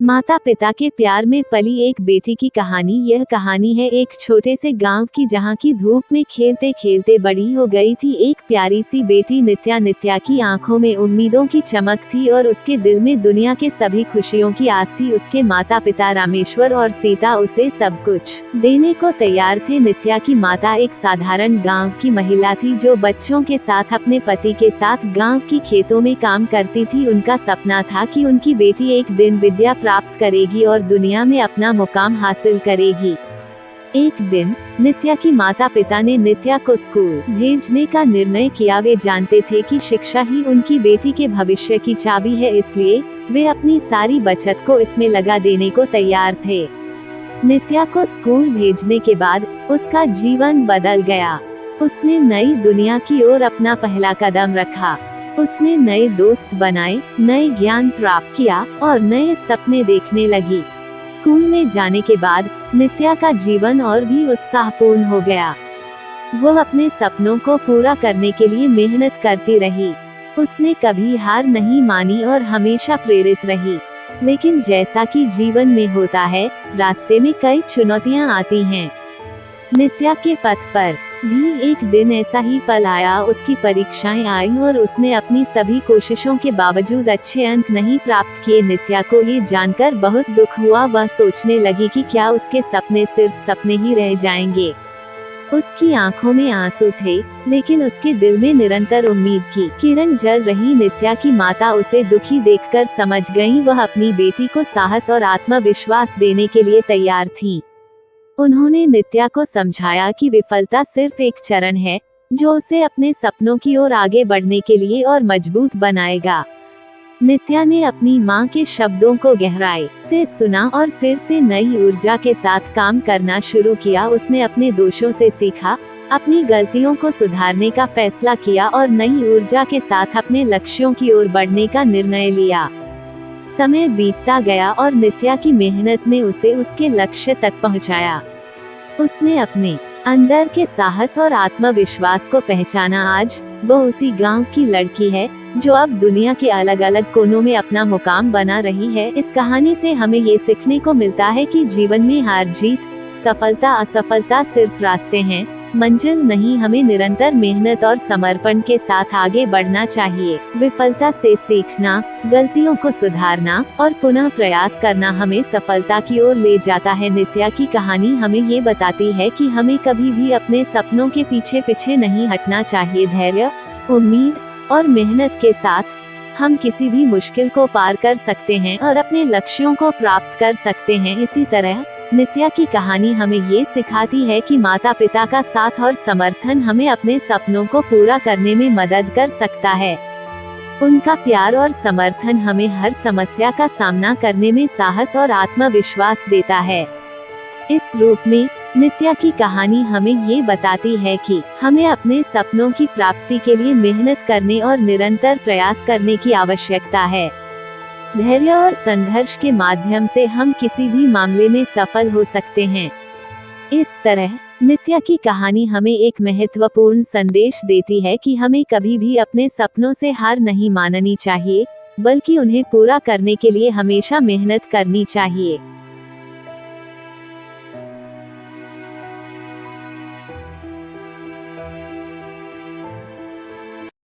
माता पिता के प्यार में पली एक बेटी की कहानी। यह कहानी है एक छोटे से गांव की, जहां की धूप में खेलते खेलते बड़ी हो गई थी एक प्यारी सी बेटी नित्या। नित्या की आंखों में उम्मीदों की चमक थी और उसके दिल में दुनिया के सभी खुशियों की आस थी। उसके माता पिता रामेश्वर और सीता उसे सब कुछ देने को तैयार थे। नित्या की माता एक साधारण गाँव की महिला थी, जो बच्चों के साथ अपने पति के साथ गाँव की खेतों में काम करती थी। उनका सपना था कि उनकी बेटी एक दिन विद्या प्राप्त करेगी और दुनिया में अपना मुकाम हासिल करेगी। एक दिन नित्या की माता पिता ने नित्या को स्कूल भेजने का निर्णय किया। वे जानते थे कि शिक्षा ही उनकी बेटी के भविष्य की चाबी है, इसलिए वे अपनी सारी बचत को इसमें लगा देने को तैयार थे। नित्या को स्कूल भेजने के बाद उसका जीवन बदल गया। उसने नई दुनिया की ओर अपना पहला कदम रखा। उसने नए दोस्त बनाए, नए ज्ञान प्राप्त किया और नए सपने देखने लगी। स्कूल में जाने के बाद नित्या का जीवन और भी उत्साहपूर्ण हो गया। वो अपने सपनों को पूरा करने के लिए मेहनत करती रही। उसने कभी हार नहीं मानी और हमेशा प्रेरित रही। लेकिन जैसा कि जीवन में होता है, रास्ते में कई चुनौतियां आती हैं। नित्या के पथ पर भी एक दिन ऐसा ही पल आया। उसकी परीक्षाएं आईं और उसने अपनी सभी कोशिशों के बावजूद अच्छे अंक नहीं प्राप्त किए। नित्या को ये जानकर बहुत दुख हुआ। वह सोचने लगी कि क्या उसके सपने सिर्फ सपने ही रह जाएंगे। उसकी आंखों में आंसू थे, लेकिन उसके दिल में निरंतर उम्मीद की किरण जल रही। नित्या की माता उसे दुखी देखकर समझ गईं। वह अपनी बेटी को साहस और आत्मविश्वास देने के लिए तैयार थीं। उन्होंने नित्या को समझाया कि विफलता सिर्फ एक चरण है, जो उसे अपने सपनों की ओर आगे बढ़ने के लिए और मजबूत बनाएगा। नित्या ने अपनी मां के शब्दों को गहराई से सुना और फिर से नई ऊर्जा के साथ काम करना शुरू किया। उसने अपने दोषों से सीखा, अपनी गलतियों को सुधारने का फैसला किया और नई ऊर्जा के साथ अपने लक्ष्यों की ओर बढ़ने का निर्णय लिया। समय बीतता गया और नित्या की मेहनत ने उसे उसके लक्ष्य तक पहुंचाया। उसने अपने अंदर के साहस और आत्मविश्वास को पहचाना। आज वो उसी गांव की लड़की है, जो अब दुनिया के अलग अलग कोनों में अपना मुकाम बना रही है। इस कहानी से हमें ये सीखने को मिलता है कि जीवन में हार जीत, सफलता असफलता सिर्फ रास्ते हैं, मंजिल नहीं। हमें निरंतर मेहनत और समर्पण के साथ आगे बढ़ना चाहिए। विफलता से सीखना, गलतियों को सुधारना और पुनः प्रयास करना हमें सफलता की ओर ले जाता है। नित्या की कहानी हमें ये बताती है कि हमें कभी भी अपने सपनों के पीछे पीछे नहीं हटना चाहिए। धैर्य, उम्मीद और मेहनत के साथ हम किसी भी मुश्किल को पार कर सकते हैं और अपने लक्ष्यों को प्राप्त कर सकते हैं। इसी तरह नित्या की कहानी हमें ये सिखाती है कि माता पिता का साथ और समर्थन हमें अपने सपनों को पूरा करने में मदद कर सकता है। उनका प्यार और समर्थन हमें हर समस्या का सामना करने में साहस और आत्मविश्वास देता है। इस रूप में नित्या की कहानी हमें ये बताती है कि हमें अपने सपनों की प्राप्ति के लिए मेहनत करने और निरंतर प्रयास करने की आवश्यकता है। धैर्य और संघर्ष के माध्यम से हम किसी भी मामले में सफल हो सकते हैं। इस तरह नित्या की कहानी हमें एक महत्वपूर्ण संदेश देती है कि हमें कभी भी अपने सपनों से हार नहीं माननी चाहिए, बल्कि उन्हें पूरा करने के लिए हमेशा मेहनत करनी चाहिए।